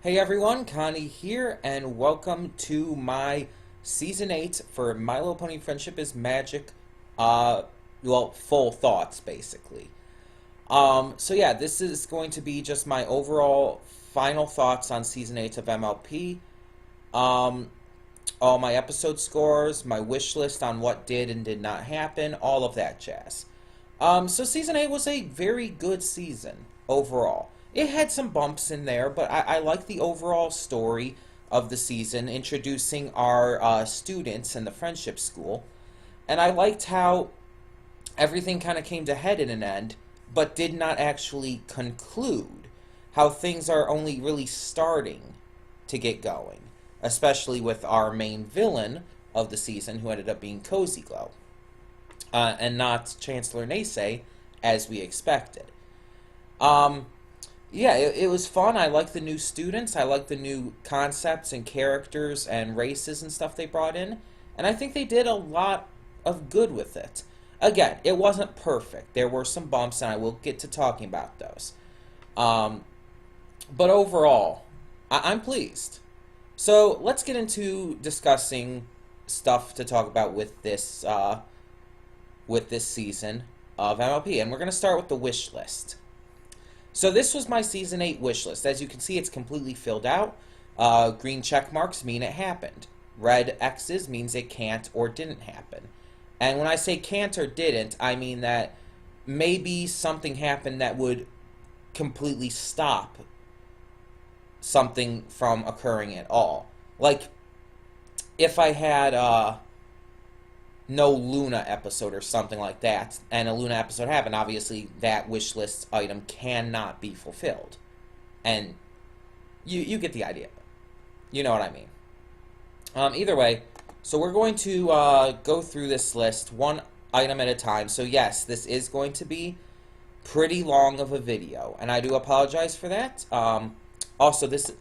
Hey everyone, Connie here, and welcome to my Season 8 for My Little Pony Friendship is Magic, full thoughts, basically. So yeah, this is going to be just my overall final thoughts on Season 8 of MLP, um, all my episode scores, my wish list on what did and did not happen, all of that jazz. So Season 8 was a very good season overall. It had some bumps in there, but I like the overall story of the season, introducing our students in the friendship school. And I liked how everything kind of came to head in an end, but did not actually conclude. How things are only really starting to get going, especially with our main villain of the season, who ended up being Cozy Glow, and not Chancellor Naysay, as we expected. Um, yeah, it was fun. I like the new students. I like the new concepts and characters and races and stuff they brought in. And I think they did a lot of good with it. Again, it wasn't perfect. There were some bumps, and I will get to talking about those. Um, but overall, I'm pleased. So let's get into discussing stuff to talk about with this season of MLP, and we're going to start with the wish list. So this was my Season 8 wish list. As you can see, it's completely filled out. Green check marks mean it happened. Red X's means it can't or didn't happen. And when I say can't or didn't, I mean that maybe something happened that would completely stop something from occurring at all. Like, if I had no Luna episode or something like that, and a Luna episode happened, obviously that wish list item cannot be fulfilled. And you get the idea. You know what I mean. Either way, so we're going to go through this list one item at a time. So yes, this is going to be pretty long of a video, and I do apologize for that. Also, this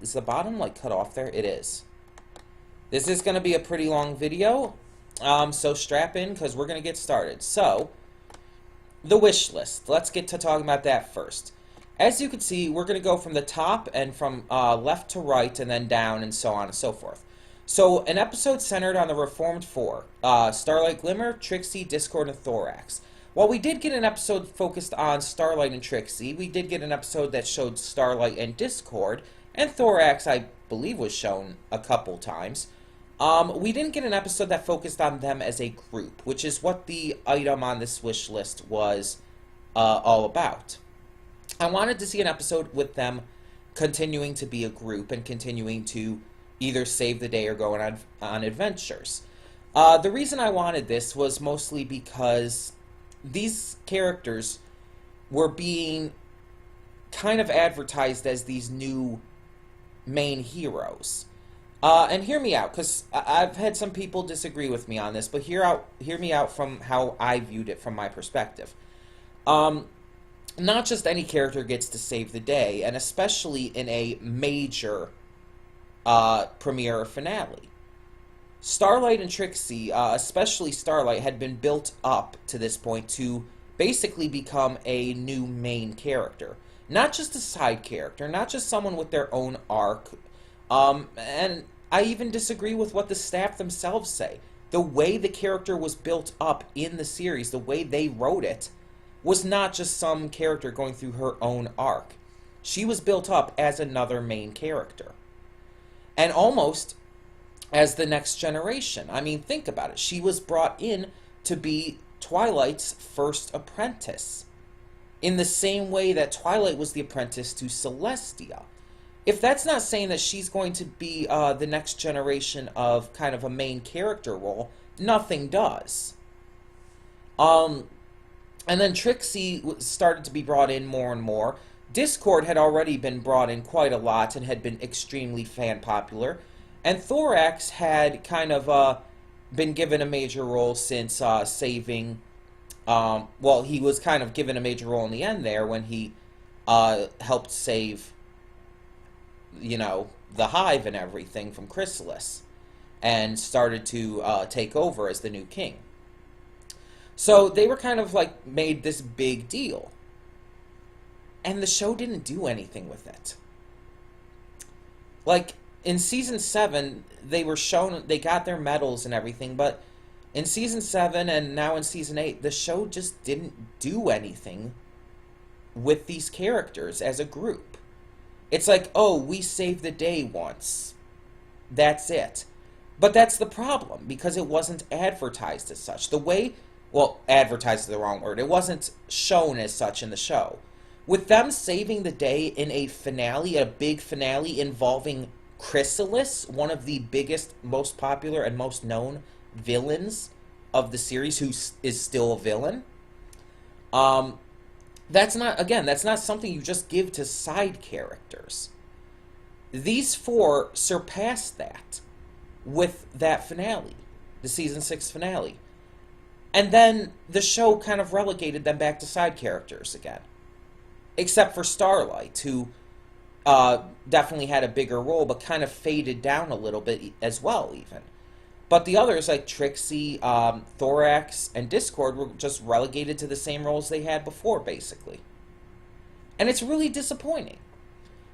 is the bottom like cut off there? It is. This is going to be a pretty long video. So strap in, because we're going to get started. So, the wish list. Let's get to talking about that first. As you can see, we're going to go from the top and from left to right and then down and so on and so forth. So, an episode centered on the Reformed Four. Starlight Glimmer, Trixie, Discord, and Thorax. While we did get an episode focused on Starlight and Trixie, we did get an episode that showed Starlight and Discord, and Thorax, I believe, was shown a couple times. We didn't get an episode that focused on them as a group, which is what the item on this wish list was all about. I wanted to see an episode with them continuing to be a group and continuing to either save the day or go on adventures. The reason I wanted this was mostly because these characters were being kind of advertised as these new main heroes. And hear me out, because I've had some people disagree with me on this, but hear me out from how I viewed it from my perspective. Not just any character gets to save the day, and especially in a major premiere or finale. Starlight and Trixie, especially Starlight, had been built up to this point to basically become a new main character. Not just a side character, not just someone with their own arc. And I even disagree with what the staff themselves say. The way the character was built up in the series, the way they wrote it, was not just some character going through her own arc. She was built up as another main character. And almost as the next generation. I mean, think about it. She was brought in to be Twilight's first apprentice, in the same way that Twilight was the apprentice to Celestia. If that's not saying that she's going to be the next generation of kind of a main character role, nothing does. And then Trixie started to be brought in more and more. Discord had already been brought in quite a lot and had been extremely fan popular. And Thorax had kind of been given a major role since saving... he was kind of given a major role in the end there when he helped save... the hive and everything from Chrysalis, and started to take over as the new king. So they were kind of like made this big deal. And the show didn't do anything with it. Like, in Season 7, they were shown, they got their medals and everything, but in Season 7 and now in Season 8, the show just didn't do anything with these characters as a group. It's like, oh, we saved the day once. That's it. But that's the problem, because it wasn't advertised as such. The way, well, advertised is the wrong word. It wasn't shown as such in the show. With them saving the day in a finale, a big finale involving Chrysalis, one of the biggest, most popular, and most known villains of the series, who is still a villain, that's not something you just give to side characters. These four surpassed that with that finale, the Season 6 finale. And then the show kind of relegated them back to side characters again. Except for Starlight, who definitely had a bigger role, but kind of faded down a little bit as well, even. But the others, like Trixie, Thorax, and Discord, were just relegated to the same roles they had before, basically. And it's really disappointing,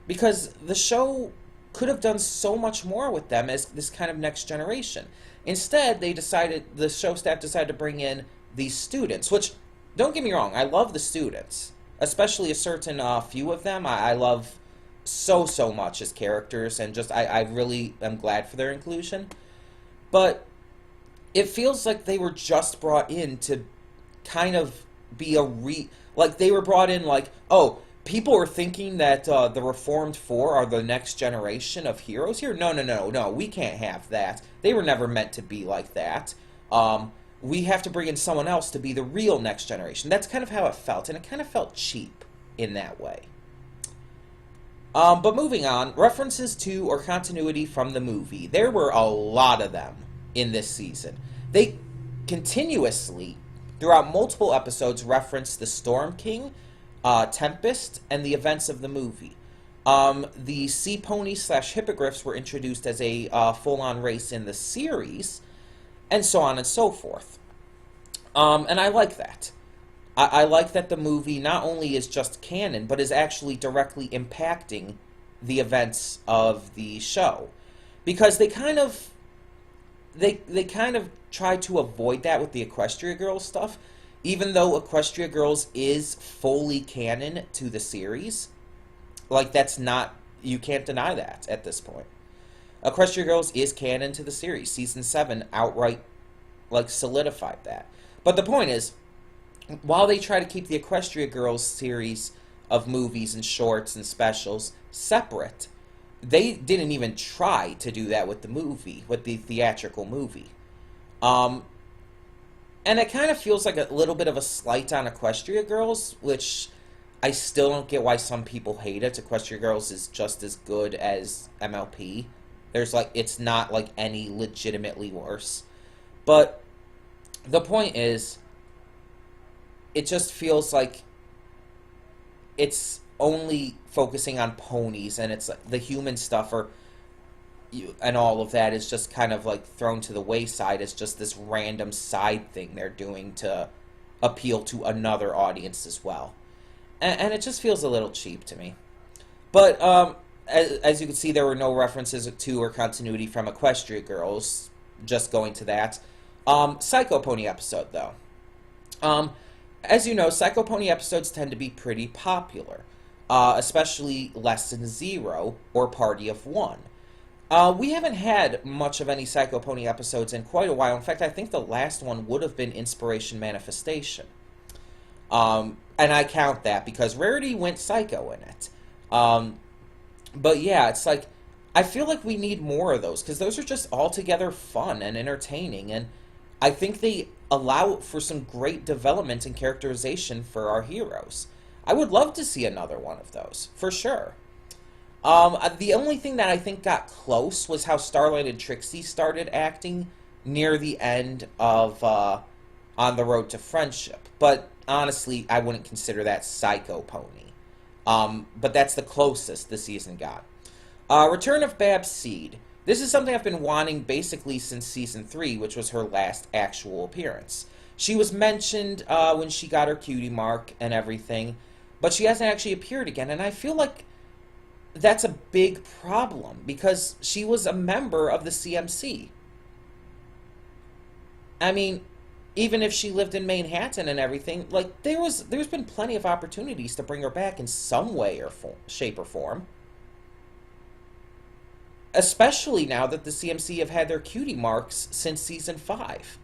because the show could have done so much more with them as this kind of next generation. Instead, the show staff decided to bring in these students, which, don't get me wrong, I love the students. Especially a certain few of them, I love so much as characters, and just, I really am glad for their inclusion. But it feels like they were just brought in to kind of be like, they were brought in like, oh, people are thinking that the Reformed Four are the next generation of heroes here? No, we can't have that. They were never meant to be like that. We have to bring in someone else to be the real next generation. That's kind of how it felt, and it kind of felt cheap in that way. But moving on, references to or continuity from the movie. There were a lot of them in this season. They continuously, throughout multiple episodes, referenced the Storm King, Tempest, and the events of the movie. The sea ponies / hippogriffs were introduced as a full-on race in the series, and so on and so forth. And I like that. I like that the movie not only is just canon, but is actually directly impacting the events of the show. Because they kind of try to avoid that with the Equestria Girls stuff, even though Equestria Girls is fully canon to the series. Like, that's not, you can't deny that at this point. Equestria Girls is canon to the series. Season 7 outright, like, solidified that. But the point is, while they try to keep the Equestria Girls series of movies and shorts and specials separate, they didn't even try to do that with the movie, with the theatrical movie. And it kind of feels like a little bit of a slight on Equestria Girls, which I still don't get why some people hate it. Equestria Girls is just as good as MLP. It's not, like, any legitimately worse. But the point is, it just feels like it's only focusing on ponies, and it's like the human stuff and all of that is just kind of like thrown to the wayside as just this random side thing they're doing to appeal to another audience as well. And it just feels a little cheap to me. But as you can see, there were no references to or continuity from Equestria Girls. Just going to that. Psycho Pony episode, though. As you know, Psycho Pony episodes tend to be pretty popular, especially Lesson 0 or Party of 1. We haven't had much of any Psycho Pony episodes in quite a while. In fact, I think the last one would have been Inspiration Manifestation. And I count that because Rarity went psycho in it. But yeah, it's like, I feel like we need more of those, because those are just altogether fun and entertaining, and I think they allow for some great development and characterization for our heroes. I would love to see another one of those, for sure. The only thing that I think got close was how Starlight and Trixie started acting near the end of On the Road to Friendship. But honestly, I wouldn't consider that Psycho Pony. But that's the closest the season got. Return of Babs Seed. This is something I've been wanting basically since Season 3, which was her last actual appearance. She was mentioned when she got her cutie mark and everything, but she hasn't actually appeared again, and I feel like that's a big problem because she was a member of the CMC. I mean, even if she lived in Manhattan and everything, like there's been plenty of opportunities to bring her back in some way or shape or form. Especially now that the CMC have had their cutie marks since season 5.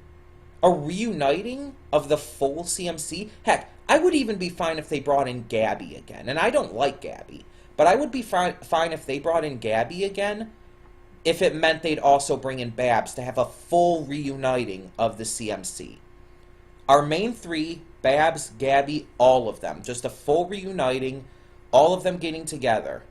A reuniting of the full CMC? Heck, I would even be fine if they brought in Gabby again. And I don't like Gabby. But I would be fine if they brought in Gabby again, if it meant they'd also bring in Babs to have a full reuniting of the CMC. Our main 3, Babs, Gabby, all of them. Just a full reuniting, all of them getting together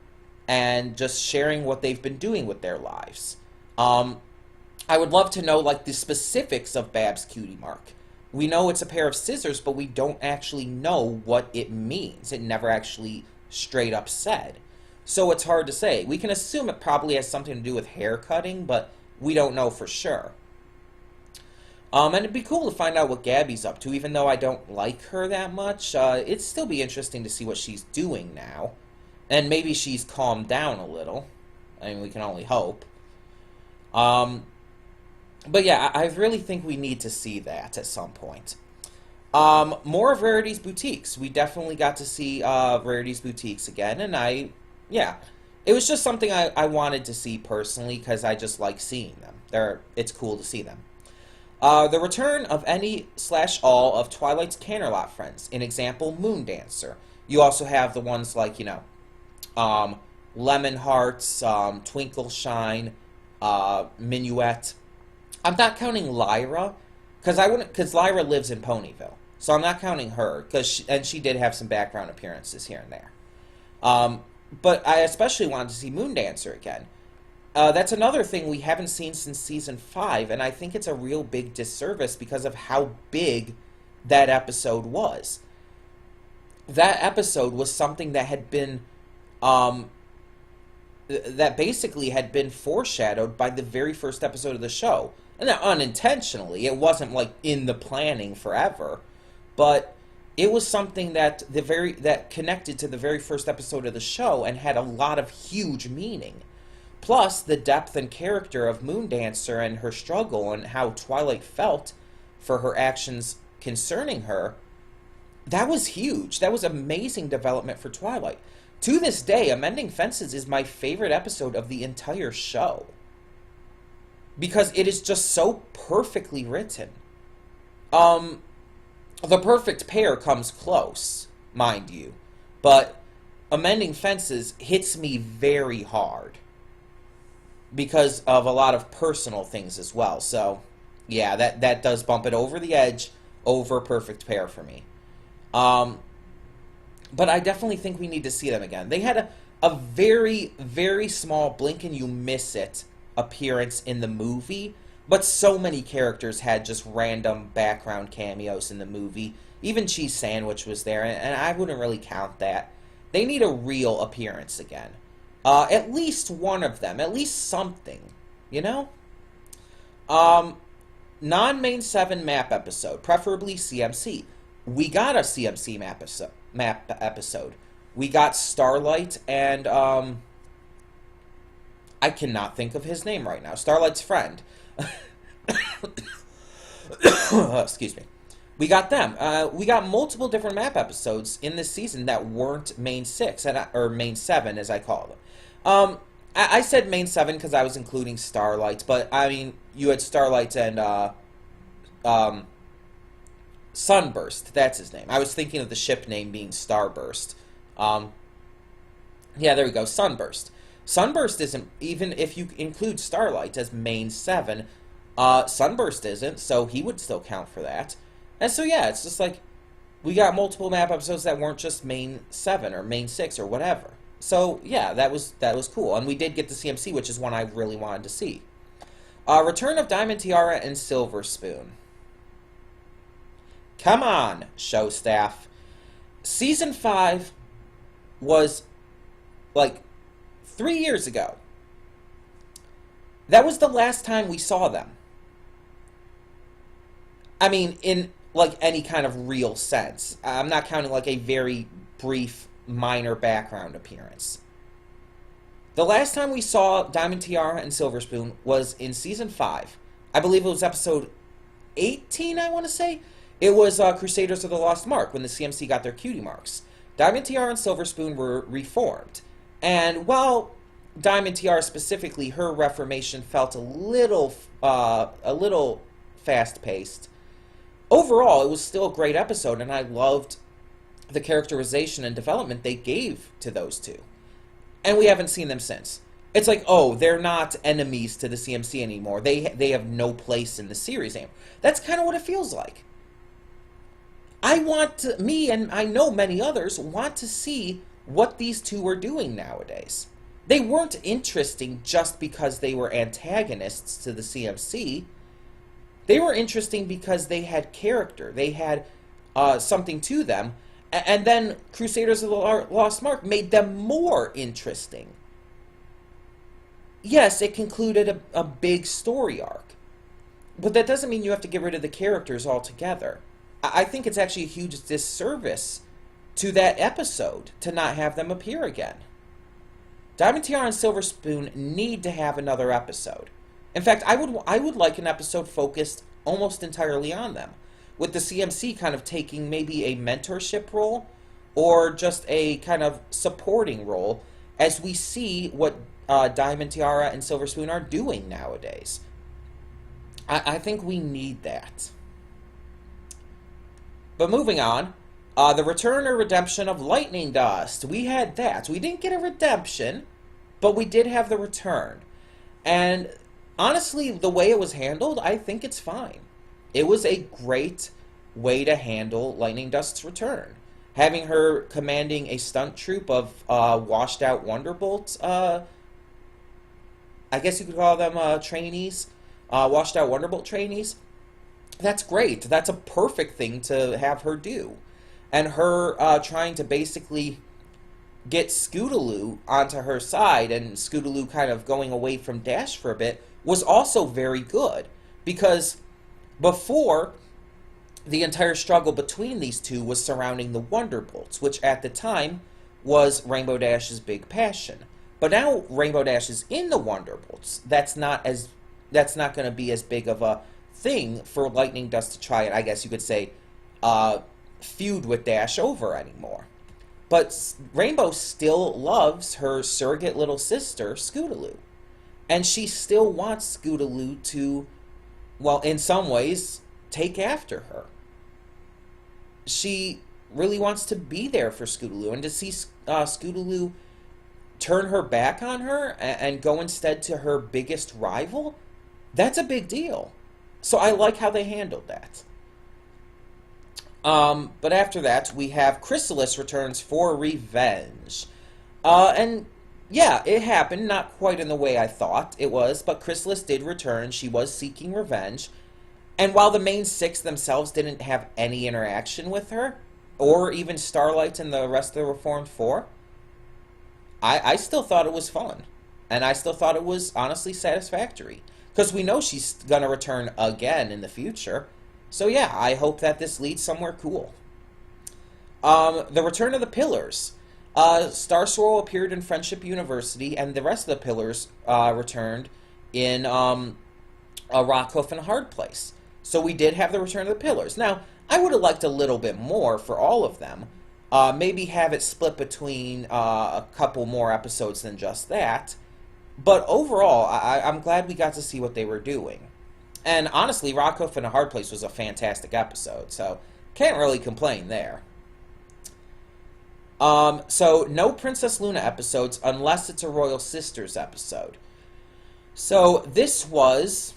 and just sharing what they've been doing with their lives. I would love to know, like, the specifics of Babs' cutie mark. We know it's a pair of scissors, but we don't actually know what it means. It never actually straight up said. So it's hard to say. We can assume it probably has something to do with hair cutting, but we don't know for sure. And it'd be cool to find out what Gabby's up to, even though I don't like her that much. It'd still be interesting to see what she's doing now. And maybe she's calmed down a little. I mean, we can only hope. But yeah, I really think we need to see that at some point. More of Rarity's Boutiques. We definitely got to see Rarity's Boutiques again, and yeah. It was just something I wanted to see personally, because I just like seeing them. It's cool to see them. The return of any/all of Twilight's Canterlot friends. An example, Moon Dancer. You also have the ones like, Lemon Hearts, Twinkle Shine, Minuet. I'm not counting Lyra, because Lyra lives in Ponyville, so I'm not counting her, and she did have some background appearances here and there. But I especially wanted to see Moon Dancer again. That's another thing we haven't seen since season 5, and I think it's a real big disservice because of how big that episode was. That episode was something that had been, that basically had been foreshadowed by the very first episode of the show. And not unintentionally, it wasn't like in the planning forever, but it was something that connected to the very first episode of the show and had a lot of huge meaning. Plus, the depth and character of Moon Dancer and her struggle and how Twilight felt for her actions concerning her, that was huge. That was amazing development for Twilight. To this day, Amending Fences is my favorite episode of the entire show, because it is just so perfectly written. The Perfect Pair comes close, mind you, but Amending Fences hits me very hard because of a lot of personal things as well. So, yeah, that does bump it over the edge over Perfect Pair for me. But I definitely think we need to see them again. They had a very, very small blink and you miss it appearance in the movie, but so many characters had just random background cameos in the movie. Even Cheese Sandwich was there, and I wouldn't really count that. They need a real appearance again. At least one of them, at least something, you know? Non-main 7 map episode, preferably CMC. We got a CMC map episode. We got Starlight and, I cannot think of his name right now. Starlight's friend. Excuse me. We got them. We got multiple different map episodes in this season that weren't main 6, or main 7, as I call them. I said main 7 because I was including Starlight, but, I mean, you had Starlight and, Sunburst. That's his name. I was thinking of the ship name being Starburst. Yeah, there we go. Sunburst. Sunburst isn't, even if you include Starlight as main 7, Sunburst isn't, so he would still count for that. And so, yeah, it's just like, we got multiple map episodes that weren't just main 7 or main 6 or whatever. So, yeah, that was cool. And we did get the CMC, which is one I really wanted to see. Return of Diamond Tiara and Silver Spoon. Come on, show staff. Season 5 was, like, 3 years ago. That was the last time we saw them. I mean, in, like, any kind of real sense. I'm not counting, like, a very brief, minor background appearance. The last time we saw Diamond Tiara and Silver Spoon was in Season 5. I believe it was episode 18, I want to say. It was Crusaders of the Lost Mark, when the CMC got their cutie marks. Diamond Tiara and Silver Spoon were reformed. And while Diamond Tiara specifically, her reformation felt a little fast-paced, overall, it was still a great episode, and I loved the characterization and development they gave to those two. And we haven't seen them since. It's like, oh, they're not enemies to the CMC anymore. They have no place in the series anymore. That's kind of what it feels like. Me and I know many others, want to see what these two are doing nowadays. They weren't interesting just because they were antagonists to the CMC. They were interesting because they had character. They had something to them. And then Crusaders of the Lost Mark made them more interesting. Yes, it concluded a big story arc. But that doesn't mean you have to get rid of the characters altogether. I think it's actually a huge disservice to that episode to not have them appear again. Diamond Tiara and Silver Spoon need to have another episode. In fact, I would like an episode focused almost entirely on them, with the CMC kind of taking maybe a mentorship role or just a kind of supporting role as we see what Diamond Tiara and Silver Spoon are doing nowadays. I think we need that. But moving on, the return or redemption of Lightning Dust. We had that. We didn't get a redemption, but we did have the return. And honestly, the way it was handled, I think it's fine. It was a great way to handle Lightning Dust's return. Having her commanding a stunt troupe of washed-out Wonderbolts, I guess you could call them trainees, washed-out Wonderbolt trainees. That's great. That's a perfect thing to have her do. And her trying to basically get Scootaloo onto her side and Scootaloo kind of going away from Dash for a bit was also very good. Because before, the entire struggle between these two was surrounding the Wonderbolts, which at the time was Rainbow Dash's big passion. But now Rainbow Dash is in the Wonderbolts. That's not going to be as big of a thing for Lightning Dust to try it, I guess you could say, feud with Dash over anymore. But Rainbow still loves her surrogate little sister, Scootaloo. And she still wants Scootaloo to, well, in some ways, take after her. She really wants to be there for Scootaloo, and to see Scootaloo turn her back on her and go instead to her biggest rival, that's a big deal. So I like how they handled that. But after that, we have Chrysalis returns for revenge. And yeah, it happened, not quite in the way I thought it was, but Chrysalis did return. She was seeking revenge. And while the main six themselves didn't have any interaction with her, or even Starlight and the rest of the Reformed Four, I still thought it was fun. And I still thought it was honestly satisfactory. Because we know she's going to return again in the future. So yeah, I hope that this leads somewhere cool. The return of the Pillars. Star Swirl appeared in Friendship University, and the rest of the Pillars returned in a Rockhoof and a Hard Place. So we did have the return of the Pillars. Now, I would have liked a little bit more for all of them. Maybe have it split between a couple more episodes than just that. But overall, I'm glad we got to see what they were doing. And honestly, Rockhoof and a Hard Place was a fantastic episode, so can't really complain there. So no Princess Luna episodes unless it's a Royal Sisters episode. So this was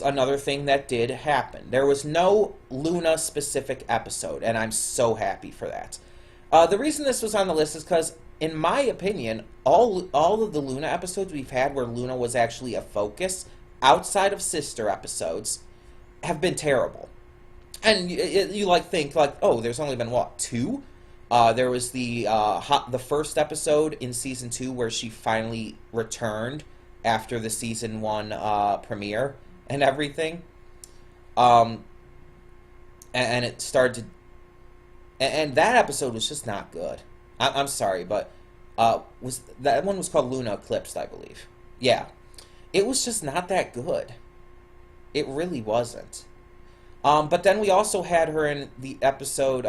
another thing that did happen. There was no Luna-specific episode, and I'm so happy for that. The reason this was on the list is because, in my opinion, all of the Luna episodes we've had where Luna was actually a focus, outside of sister episodes, have been terrible. And you think, oh, there's only been, what, 2? There was the first episode in Season 2 where she finally returned after the Season 1 premiere and everything. And it started to... And that episode was just not good. I'm sorry, but Was that one was called Luna Eclipsed, I believe. Yeah. It was just not that good. It really wasn't. But then we also had her in the episode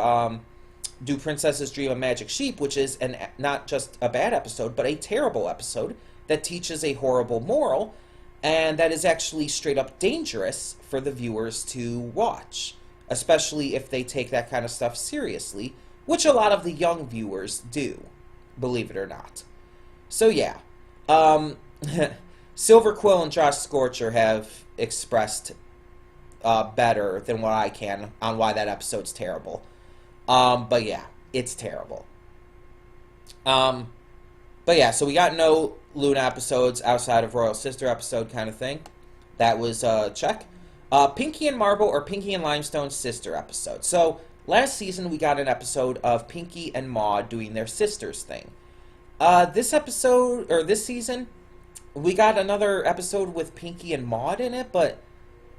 Do Princesses Dream of Magic Sheep, which is not just a bad episode, but a terrible episode that teaches a horrible moral, and that is actually straight up dangerous for the viewers to watch, especially if they take that kind of stuff seriously, which a lot of the young viewers do, believe it or not. So yeah, Silver Quill and Josh Scorcher have expressed better than what I can on why that episode's terrible. But yeah, it's terrible. But yeah, so we got no Luna episodes outside of Royal Sister episode kind of thing. That was check. Pinky and Marble or Pinky and Limestone's sister episode. So last season we got an episode of Pinky and Maud doing their sisters thing. This episode, or this season, we got another episode with Pinky and Maud in it, but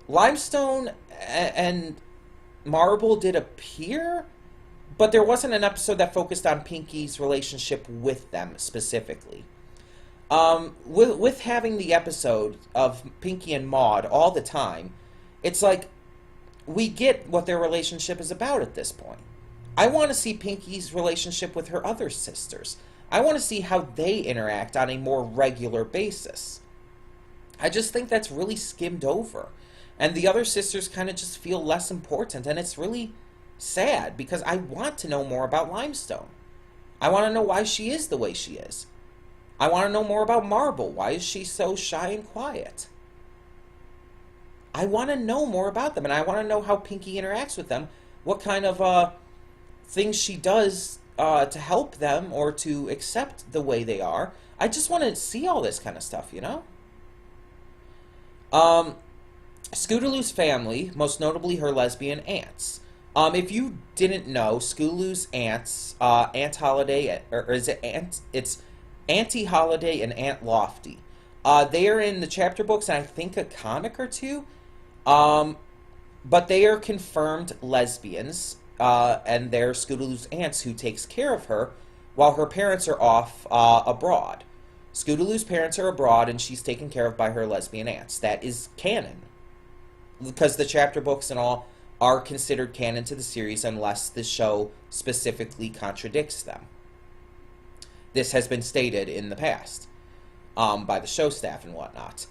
Limestone and Marble did appear, but there wasn't an episode that focused on Pinky's relationship with them specifically. With having the episode of Pinky and Maud all the time, it's like we get what their relationship is about at this point. I want to see Pinky's relationship with her other sisters. I want to see how they interact on a more regular basis. I just think that's really skimmed over. And the other sisters kind of just feel less important, and it's really sad because I want to know more about Limestone. I want to know why she is the way she is. I want to know more about Marble. Why is she so shy and quiet? I want to know more about them, and I want to know how Pinky interacts with them, what kind of things she does to help them or to accept the way they are. I just want to see all this kind of stuff, you know? Scootaloo's family, most notably her lesbian aunts. If you didn't know, Scootaloo's aunts, Aunt Holiday, or is it Aunt? It's Auntie Holiday and Aunt Lofty. They are in the chapter books, and I think a comic or two. But they are confirmed lesbians, and they're Scootaloo's aunts who takes care of her while her parents are off abroad. Scootaloo's parents are abroad, and she's taken care of by her lesbian aunts. That is canon, because the chapter books and all are considered canon to the series unless the show specifically contradicts them. This has been stated in the past by the show staff and whatnot.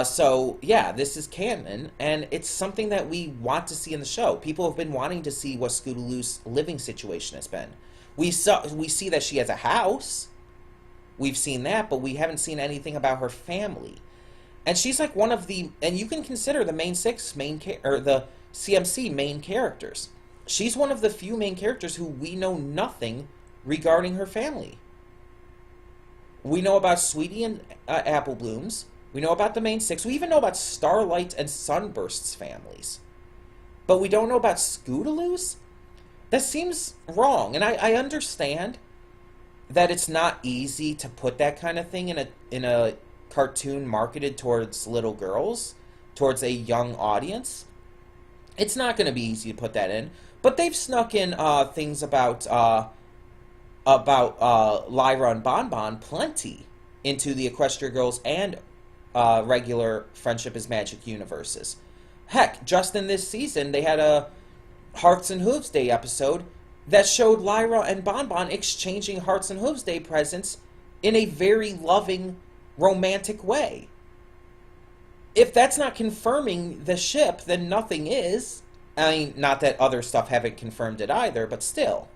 So, yeah, this is canon, and it's something that we want to see in the show. People have been wanting to see what Scootaloo's living situation has been. We see that she has a house. We've seen that, but we haven't seen anything about her family. And she's like one of the, and you can consider the main six or the CMC main characters. She's one of the few main characters who we know nothing regarding her family. We know about Sweetie and Apple Blooms. We know about the main six. We even know about Starlight and Sunburst's families. But we don't know about Scootaloo's? That seems wrong. And I understand that it's not easy to put that kind of thing in a cartoon marketed towards little girls, towards a young audience. It's not going to be easy to put that in. But they've snuck in things about Lyra and Bonbon plenty into the Equestria Girls and regular Friendship is Magic universes. Heck, just in this season, they had a Hearts and Hooves Day episode that showed Lyra and Bonbon exchanging Hearts and Hooves Day presents in a very loving, romantic way. If that's not confirming the ship, then nothing is. I mean, not that other stuff haven't confirmed it either, but still.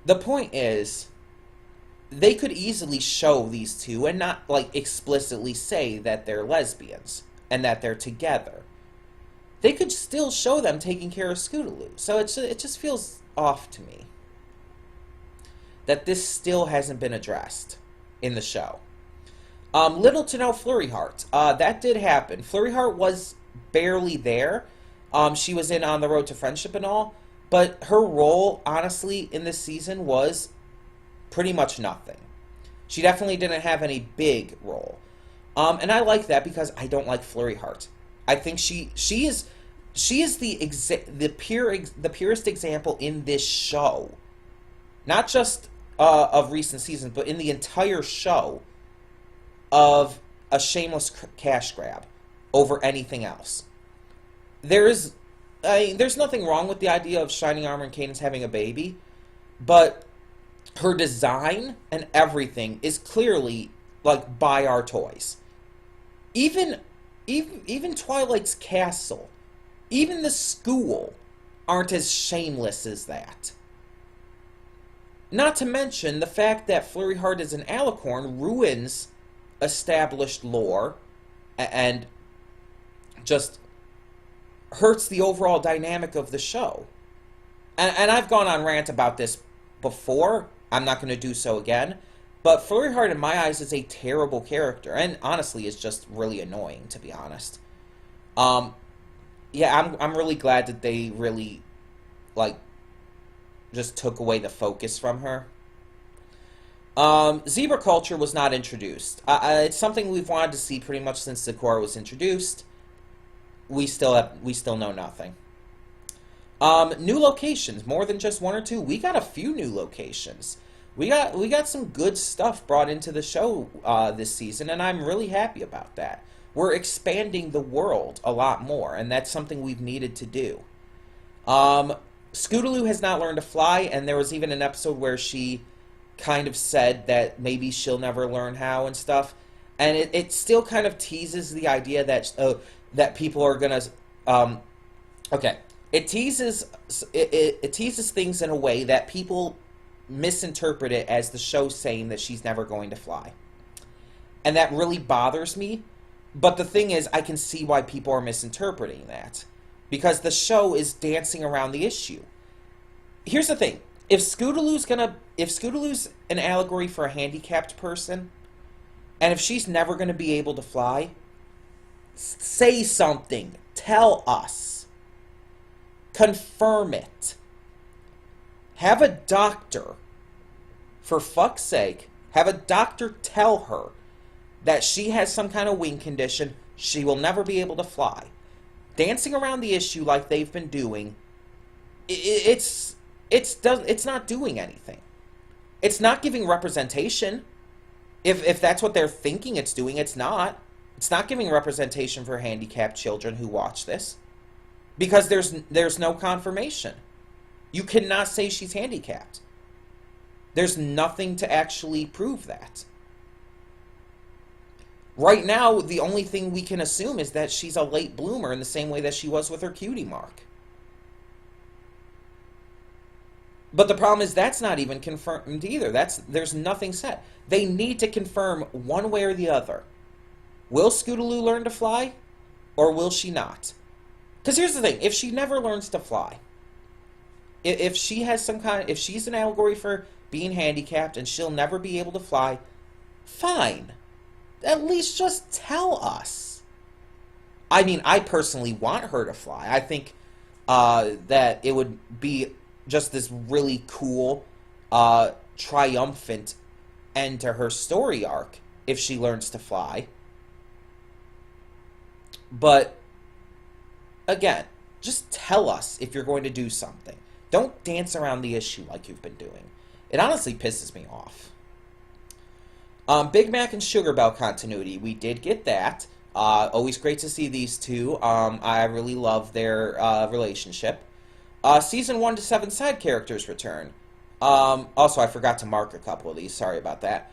The point is, they could easily show these two and not, like, explicitly say that they're lesbians and that they're together. They could still show them taking care of Scootaloo. So it just feels off to me that this still hasn't been addressed in the show. Little to no Flurry Heart. That did happen. Flurry Heart was barely there. She was in On the Road to Friendship and all. But her role, honestly, in this season was pretty much nothing. She definitely didn't have any big role. And I like that because I don't like Flurry Heart. I think she is the purest example in this show. Not just of recent seasons, but in the entire show, of a shameless cash grab over anything else. There's nothing wrong with the idea of Shining Armor and Cadence having a baby, but her design and everything is clearly like buy our toys. Even Twilight's castle, even the school, aren't as shameless as that. Not to mention the fact that Flurry Heart as an alicorn ruins established lore and just hurts the overall dynamic of the show. And I've gone on rant about this before. I'm not going to do so again. But Flurry Heart, in my eyes, is a terrible character. And honestly, is just really annoying, to be honest. Yeah, I'm really glad that they really, like, just took away the focus from her. Zebra culture was not introduced. It's something we've wanted to see pretty much since Zecora was introduced. We still know nothing. New locations, more than just one or two. We got a few new locations. We got some good stuff brought into the show this season, and I'm really happy about that. We're expanding the world a lot more, and that's something we've needed to do. Scootaloo has not learned to fly, and there was even an episode where she kind of said that maybe she'll never learn how and stuff. And it still kind of teases the idea that that people are gonna okay. It teases things in a way that people misinterpret it as the show saying that she's never going to fly. And that really bothers me. But the thing is, I can see why people are misinterpreting that. Because the show is dancing around the issue. Here's the thing. If Scootaloo's an allegory for a handicapped person, and if she's never going to be able to fly, say something. Tell us. Confirm it. Have a doctor, for fuck's sake, have a doctor tell her that she has some kind of wing condition, she will never be able to fly. Dancing around the issue like they've been doing, it's not doing anything. It's not giving representation. If that's what they're thinking it's doing, it's not. It's not giving representation for handicapped children who watch this. Because there's no confirmation. You cannot say she's handicapped. There's nothing to actually prove that. Right now, the only thing we can assume is that she's a late bloomer in the same way that she was with her cutie mark. But the problem is that's not even confirmed either. There's nothing said. They need to confirm one way or the other. Will Scootaloo learn to fly? Or will she not? Because here's the thing. If she never learns to fly, if she has if she's an allegory for being handicapped and she'll never be able to fly, fine. At least just tell us. I mean, I personally want her to fly. I think that it would be just this really cool, triumphant end to her story arc if she learns to fly. But, again, just tell us if you're going to do something. Don't dance around the issue like you've been doing. It honestly pisses me off. Big Mac and Sugar Bell continuity. We did get that. Always great to see these two. I really love their relationship. Season 1 to 7 side characters return. Also, I forgot to mark a couple of these. Sorry about that.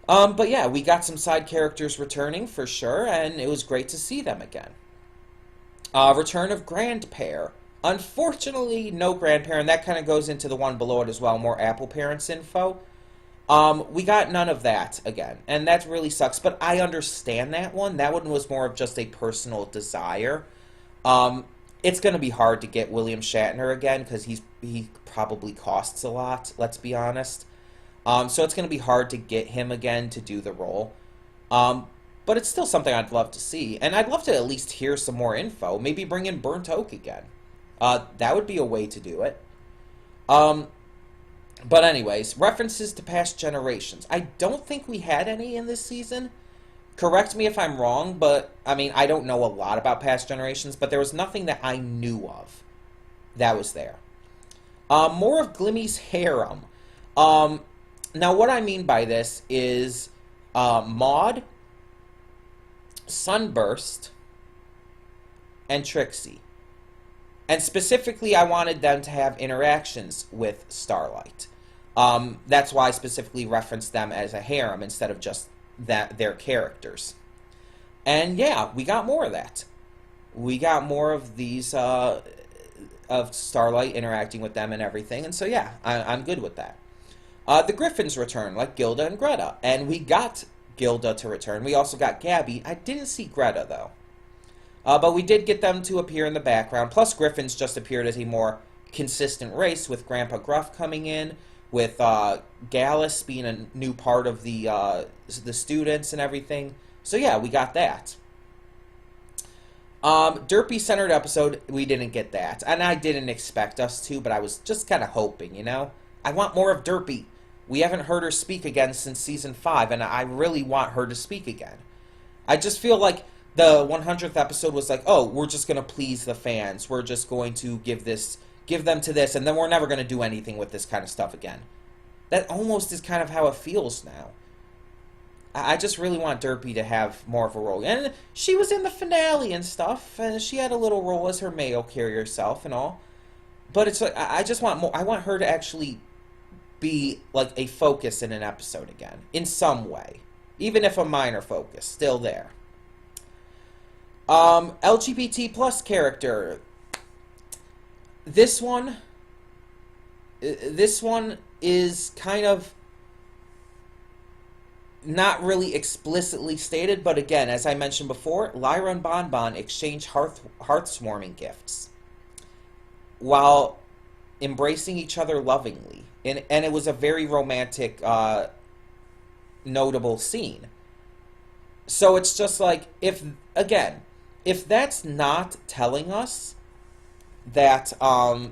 But yeah, we got some side characters returning for sure, and it was great to see them again. Return of Grandpair. Unfortunately, no Grandpair, and that kind of goes into the one below it as well, more Apple Parents info. We got none of that again, and that really sucks, but I understand that one. That one was more of just a personal desire. It's going to be hard to get William Shatner again, because he probably costs a lot, let's be honest. So it's going to be hard to get him again to do the role. But it's still something I'd love to see, and I'd love to at least hear some more info. Maybe bring in Burnt Oak again. That would be a way to do it. But anyways, references to past generations. I don't think we had any in this season. Correct me if I'm wrong, but, I mean, I don't know a lot about past generations, but there was nothing that I knew of that was there. More of Glimmy's harem. Now, what I mean by this is Maud, Sunburst, and Trixie. And specifically, I wanted them to have interactions with Starlight. That's why I specifically referenced them as a harem instead of just their characters. And yeah, we got more of that. We got more of these, of Starlight interacting with them and everything. And so yeah, I'm good with that. The Griffins return, like Gilda and Greta. And we got Gilda to return. We also got Gabby. I didn't see Greta, though. But we did get them to appear in the background. Plus, Griffins just appeared as a more consistent race, with Grandpa Gruff coming in, with Gallus being a new part of the students and everything. So yeah, we got that. Derpy-centered episode, we didn't get that. And I didn't expect us to, but I was just kind of hoping, you know? I want more of Derpy. We haven't heard her speak again since Season 5, and I really want her to speak again. I just feel like the 100th episode was like, oh, we're just going to please the fans. We're just going to give them to this, and then we're never going to do anything with this kind of stuff again. That almost is kind of how it feels now. I just really want Derpy to have more of a role. And she was in the finale and stuff, and she had a little role as her mail carrier self and all. But it's like, I just want more. I want her to actually be like a focus in an episode again, in some way. Even if a minor focus, still there. LGBT plus character. This one is kind of not really explicitly stated, but again, as I mentioned before, Lyra and Bonbon exchange heartwarming gifts while embracing each other lovingly. And it was a very romantic, notable scene. So it's just like, if that's not telling us that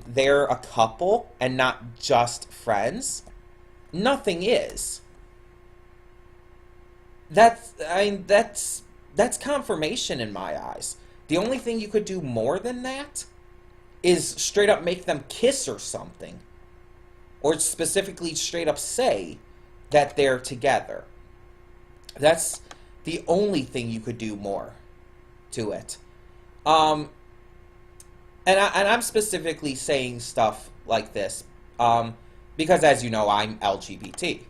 they're a couple and not just friends, nothing is. That's confirmation in my eyes. The only thing you could do more than that is straight up make them kiss or something. Or specifically straight up say that they're together. That's the only thing you could do more to it. And I'm specifically saying stuff like this because, as you know, I'm LGBT.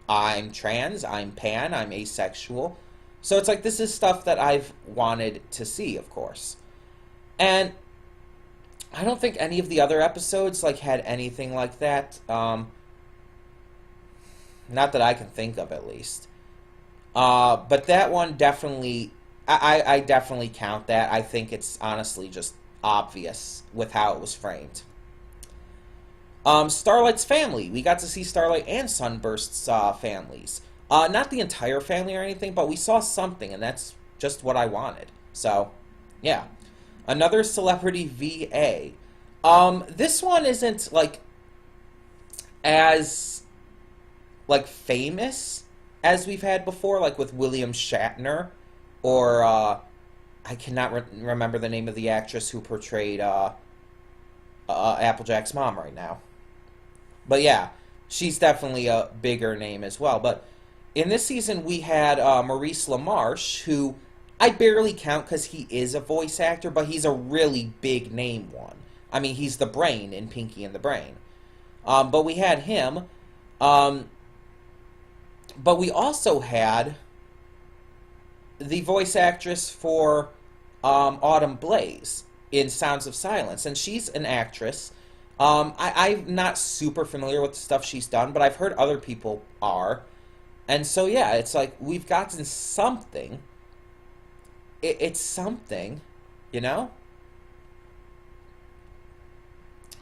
I'm trans, I'm pan, I'm asexual. So it's like, this is stuff that I've wanted to see, of course. And I don't think any of the other episodes like had anything like that. Not that I can think of, at least. But that one definitely, I definitely count that. I think it's honestly just obvious with how it was framed. Starlight's family. We got to see Starlight and Sunburst's families. Not the entire family or anything, but we saw something, and that's just what I wanted. So, yeah. Another celebrity VA. This one isn't, like, as, like, famous as we've had before, like with William Shatner, or, I cannot remember the name of the actress who portrayed, Applejack's mom right now. But yeah, she's definitely a bigger name as well. But in this season, we had Maurice LaMarche, who I barely count because he is a voice actor, but he's a really big name one. I mean, he's the brain in Pinky and the Brain. But we had him. But we also had the voice actress for Autumn Blaze in Sounds of Silence, and she's an actress. I'm not super familiar with the stuff she's done, but I've heard other people are. And so, yeah, it's like we've gotten something. It's something, you know?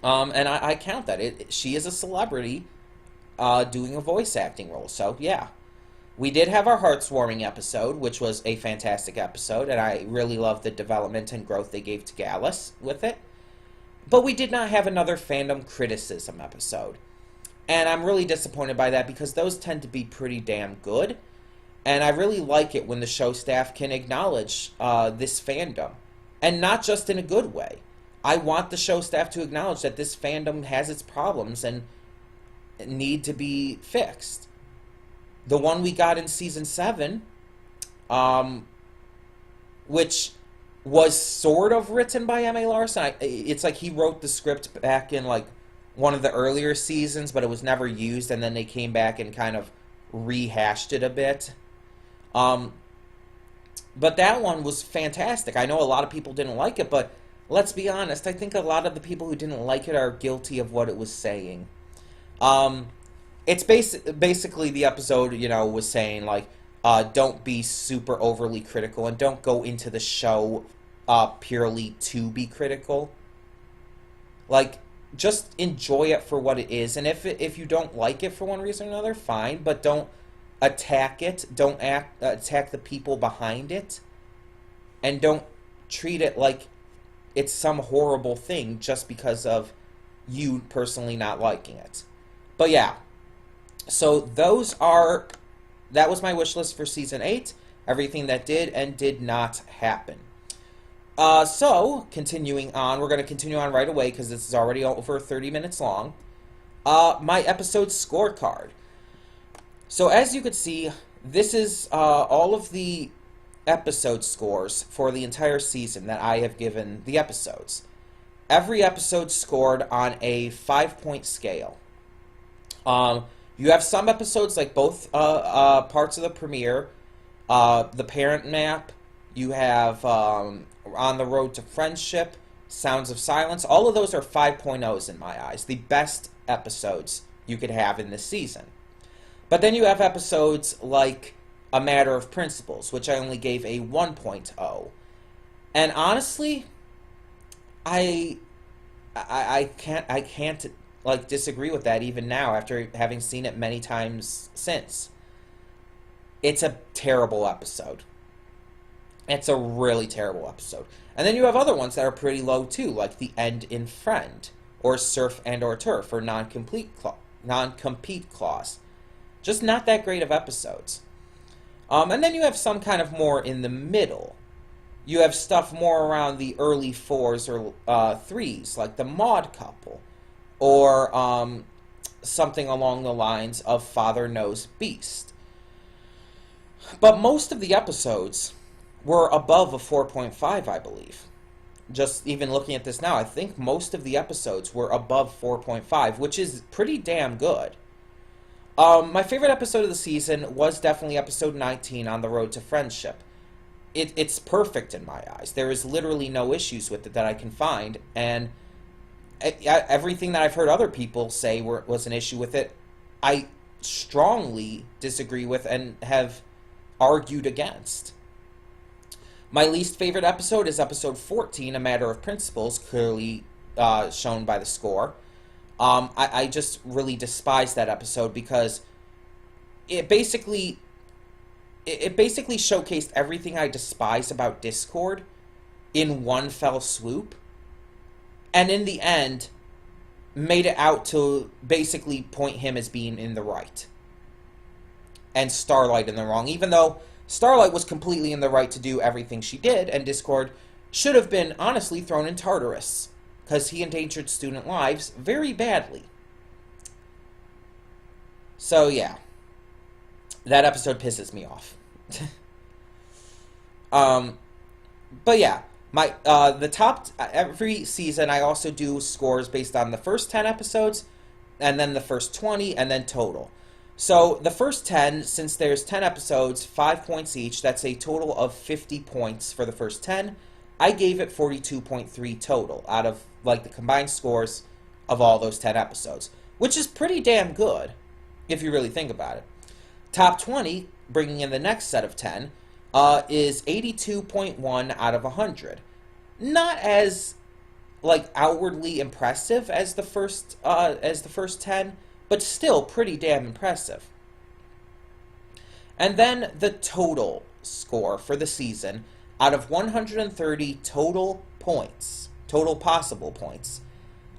And I count that. She is a celebrity doing a voice acting role, so yeah. We did have our hearts-warming episode, which was a fantastic episode, and I really loved the development and growth they gave to Gallus with it. But we did not have another fandom criticism episode. And I'm really disappointed by that because those tend to be pretty damn good. And I really like it when the show staff can acknowledge this fandom. And not just in a good way. I want the show staff to acknowledge that this fandom has its problems and need to be fixed. the one we got in season 7, which was sort of written by M.A. Larson. It's like he wrote the script back in like one of the earlier seasons, but it was never used, and then they came back and kind of rehashed it a bit. But that one was fantastic. I know a lot of people didn't like it, but let's be honest, I think a lot of the people who didn't like it are guilty of what it was saying. It's basically the episode, you know, was saying, like, don't be super overly critical, and don't go into the show purely to be critical. Like, just enjoy it for what it is, and if you don't like it for one reason or another, fine, but don't attack it, don't attack the people behind it, and don't treat it like it's some horrible thing just because of you personally not liking it. But yeah, so that was my wish list for season 8, everything that did and did not happen. So, continuing on, we're going to continue on right away because this is already over 30 minutes long. My episode scorecard. So, as you can see, this is all of the episode scores for the entire season that I have given the episodes. Every episode scored on a 5-point scale. You have some episodes, like both parts of the premiere, the parent map, you have On the Road to Friendship, Sounds of Silence. All of those are 5.0s in my eyes. The best episodes you could have in this season. But then you have episodes like A Matter of Principles, which I only gave a 1.0. And honestly, I can't like disagree with that even now after having seen it many times since. It's a terrible episode. It's a really terrible episode. And then you have other ones that are pretty low too, like The End in Friend, or Surf and or Turf, or Non-Compete Clause. Just not that great of episodes. And then you have some kind of more in the middle. You have stuff more around the early 4s or 3s, like The Maud Couple, or something along the lines of Father Knows Beast. But most of the episodes were above a 4.5, I believe. Just even looking at this now, I think most of the episodes were above 4.5, which is pretty damn good. My favorite episode of the season was definitely episode 19, On the Road to Friendship. It's perfect in my eyes. There is literally no issues with it that I can find, and everything that I've heard other people say was an issue with it, I strongly disagree with and have argued against. My least favorite episode is episode 14, A Matter of Principles, clearly shown by the score. I just really despise that episode because it basically showcased everything I despise about Discord in one fell swoop, and in the end made it out to basically point him as being in the right and Starlight in the wrong, even though Starlight was completely in the right to do everything she did, and Discord should have been honestly thrown in Tartarus because he endangered student lives very badly. So yeah, that episode pisses me off. But yeah, the top every season I also do scores based on the first 10 episodes, and then the first 20, and then total. So the first 10, since there's 10 episodes, 5 points each, that's a total of 50 points for the first 10. I gave it 42.3 total out of like the combined scores of all those 10 episodes, which is pretty damn good if you really think about it. Top 20, bringing in the next set of 10, is 82.1 out of 100. Not as like outwardly impressive as the first 10, but still pretty damn impressive. And then the total score for the season, out of 130 total points, total possible points,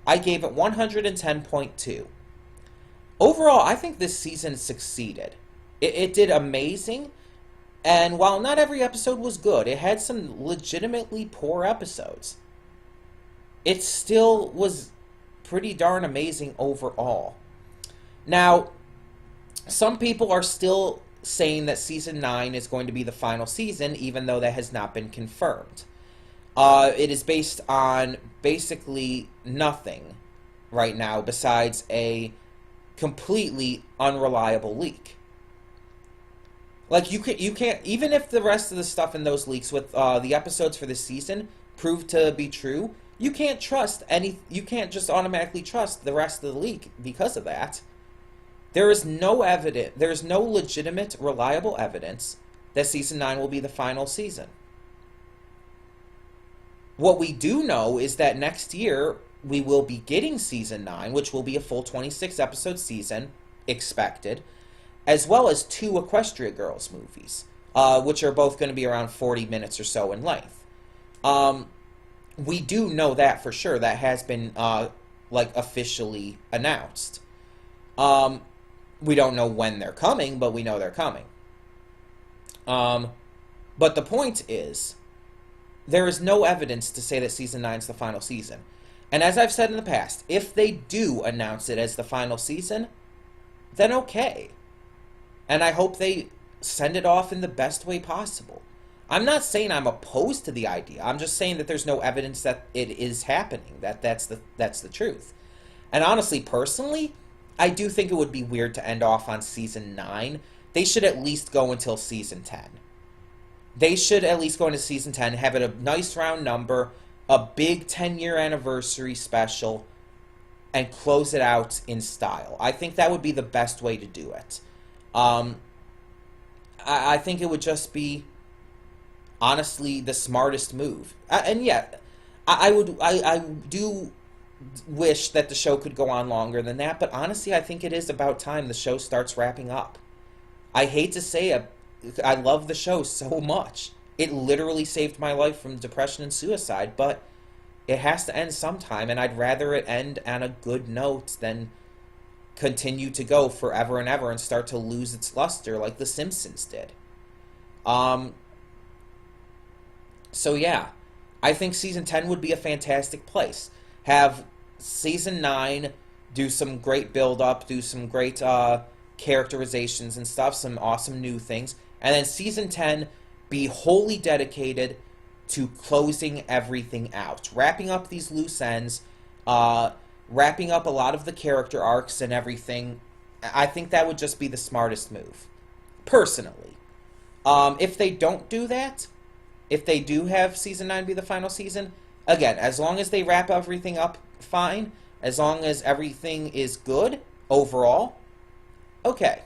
I gave it 110.2. Overall, I think this season succeeded. It did amazing, and while not every episode was good, it had some legitimately poor episodes. It still was pretty darn amazing overall. Now, some people are still saying that Season 9 is going to be the final season, even though that has not been confirmed. It is based on basically nothing right now besides a completely unreliable leak. Like, you can't, even if the rest of the stuff in those leaks with the episodes for this season prove to be true, you can't just automatically trust the rest of the leak because of that. There is no legitimate, reliable evidence that Season 9 will be the final season. What we do know is that next year we will be getting Season 9, which will be a full 26-episode season, expected, as well as 2 Equestria Girls movies, which are both going to be around 40 minutes or so in length. We do know that for sure. That has been, officially announced. We don't know when they're coming, but we know they're coming. But the point is, there is no evidence to say that Season 9 is the final season. And as I've said in the past, if they do announce it as the final season, then okay. And I hope they send it off in the best way possible. I'm not saying I'm opposed to the idea. I'm just saying that there's no evidence that it is happening, that's the truth. And honestly, personally, I do think it would be weird to end off on Season 9. They should at least go until Season 10. They should at least go into Season 10, have it a nice round number, a big 10-year anniversary special, and close it out in style. I think that would be the best way to do it. I think it would just be, honestly, the smartest move. And yet, I do wish that the show could go on longer than that, but honestly, I think it is about time the show starts wrapping up. I hate to say it, I love the show so much. It literally saved my life from depression and suicide, but it has to end sometime, and I'd rather it end on a good note than continue to go forever and ever and start to lose its luster like The Simpsons did. So yeah, I think Season 10 would be a fantastic place. Have Season 9 do some great build-up, do some great characterizations and stuff, some awesome new things, and then Season 10 be wholly dedicated to closing everything out, wrapping up these loose ends, wrapping up a lot of the character arcs and everything. I think that would just be the smartest move, personally. If they don't do that, if they do have Season 9 be the final season, again, as long as they wrap everything up fine, as long as everything is good overall, okay.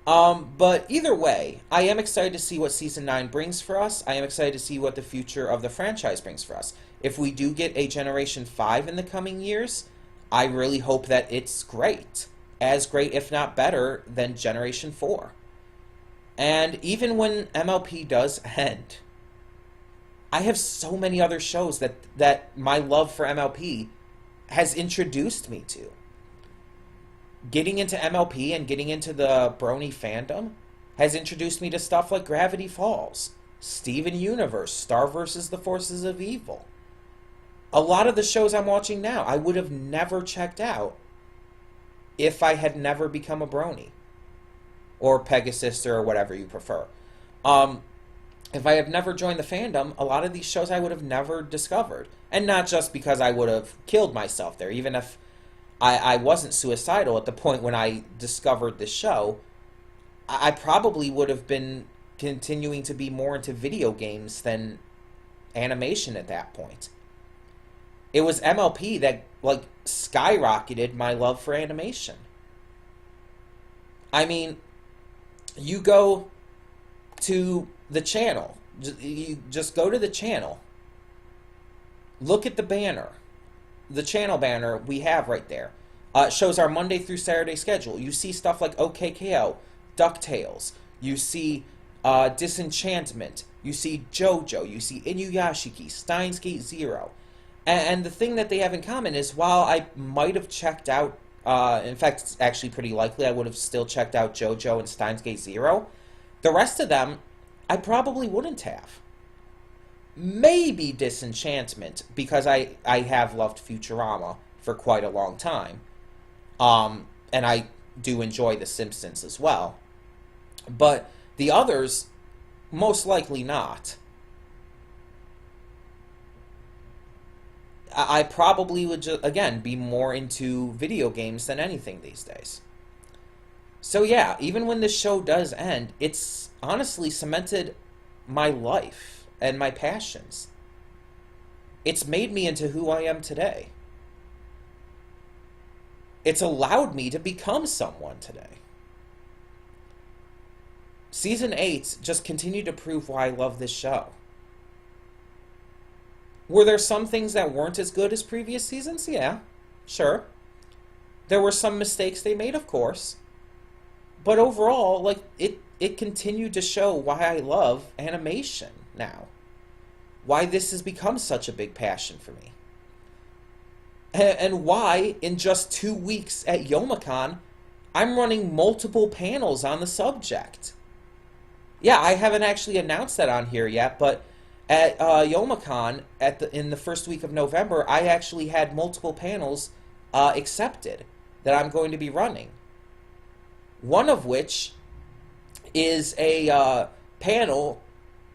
But either way, I am excited to see what Season 9 brings for us. I am excited to see what the future of the franchise brings for us. If we do get a Generation 5 in the coming years, I really hope that it's great. As great, if not better, than Generation 4. And even when MLP does end, I have so many other shows that my love for MLP has introduced me to. Getting into MLP and getting into the Brony fandom has introduced me to stuff like Gravity Falls, Steven Universe, Star vs. the Forces of Evil. A lot of the shows I'm watching now, I would have never checked out if I had never become a Brony. Or Pegasus, or whatever you prefer. If I have never joined the fandom, a lot of these shows I would have never discovered. And not just because I would have killed myself there. Even if I wasn't suicidal at the point when I discovered this show, I probably would have been continuing to be more into video games than animation at that point. It was MLP that, skyrocketed my love for animation. I mean, you go to the channel. You just go to the channel. Look at the banner. The channel banner we have right there. It shows our Monday through Saturday schedule. You see stuff like OKKO, DuckTales. You see Disenchantment. You see JoJo. You see Inuyashiki, Steins Gate Zero. And the thing that they have in common is, while I might have checked out, in fact, it's actually pretty likely I would have still checked out JoJo and Steins Gate Zero, the rest of them, I probably wouldn't have. Maybe Disenchantment, because I have loved Futurama for quite a long time. And I do enjoy The Simpsons as well. But the others, most likely not. I probably would, again, be more into video games than anything these days. So yeah, even when this show does end, it's honestly cemented my life and my passions. It's made me into who I am today. It's allowed me to become someone today. Season 8 just continued to prove why I love this show. Were there some things that weren't as good as previous seasons? Yeah, sure. There were some mistakes they made, of course. But overall, like, it continued to show why I love animation now. Why this has become such a big passion for me. And why, in just 2 weeks at Youmacon, I'm running multiple panels on the subject. Yeah, I haven't actually announced that on here yet, but at Youmacon, in the first week of November, I actually had multiple panels accepted that I'm going to be running. One of which is a panel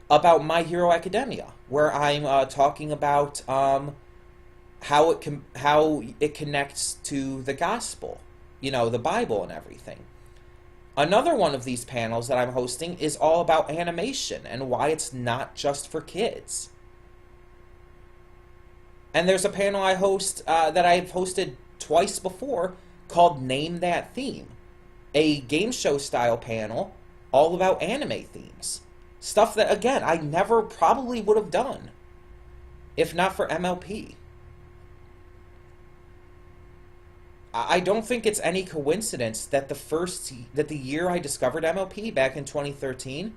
about My Hero Academia, where I'm talking about how it connects to the gospel, the Bible and everything. Another one of these panels that I'm hosting is all about animation and why it's not just for kids. And there's a panel I host that I've hosted twice before called Name That Theme, a game show style panel all about anime themes. Stuff that, again, I never probably would have done if not for MLP. I don't think it's any coincidence that the year I discovered MLP back in 2013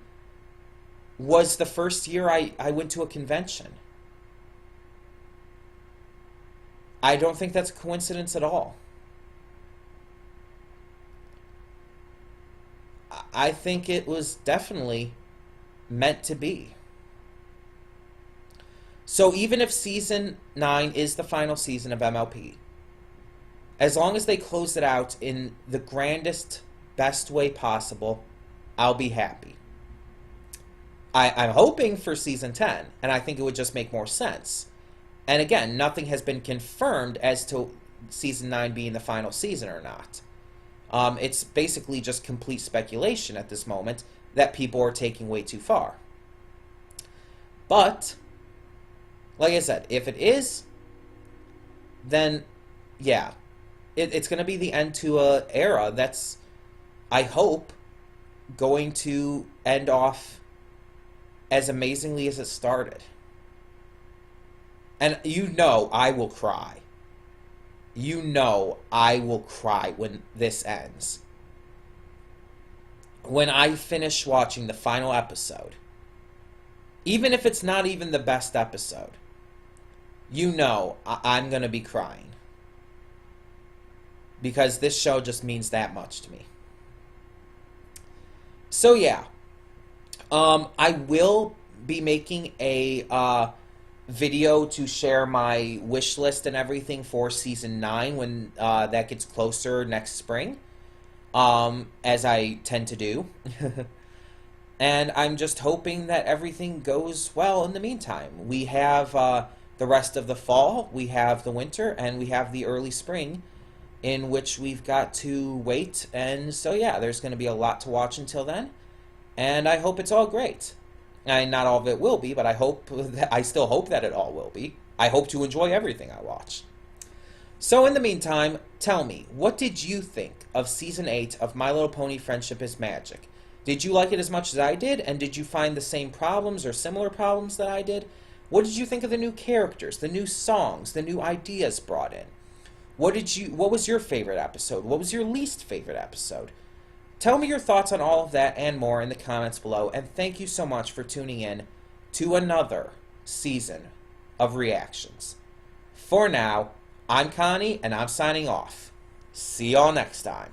was the first year I went to a convention. I don't think that's a coincidence at all. I think it was definitely meant to be. So even if Season 9 is the final season of MLP, as long as they close it out in the grandest, best way possible, I'll be happy. I'm hoping for Season 10, and I think it would just make more sense. And again, nothing has been confirmed as to Season 9 being the final season or not. It's basically just complete speculation at this moment that people are taking way too far. But, like I said, if it is, then, yeah, it's going to be the end to an era that's, I hope, going to end off as amazingly as it started. And I will cry. I will cry when this ends. When I finish watching the final episode, even if it's not even the best episode, I'm going to be crying. Because this show just means that much to me. So yeah, I will be making a video to share my wish list and everything for Season 9 when that gets closer next spring, as I tend to do. And I'm just hoping that everything goes well in the meantime. We have the rest of the fall, we have the winter, and we have the early spring, in which we've got to wait. And so yeah, there's going to be a lot to watch until then, and I hope it's all great. And not all of it will be, but I still hope that it all will be. I hope to enjoy everything I watch. So in the meantime, tell me, what did you think of Season 8 of My Little Pony Friendship is Magic? Did you like it as much as I did, and did you find the same problems or similar problems that I did? What did you think of the new characters, the new songs, the new ideas brought in? What was your favorite episode? What was your least favorite episode? Tell me your thoughts on all of that and more in the comments below, and thank you so much for tuning in to another season of reactions. For now, I'm Connie, and I'm signing off. See y'all next time.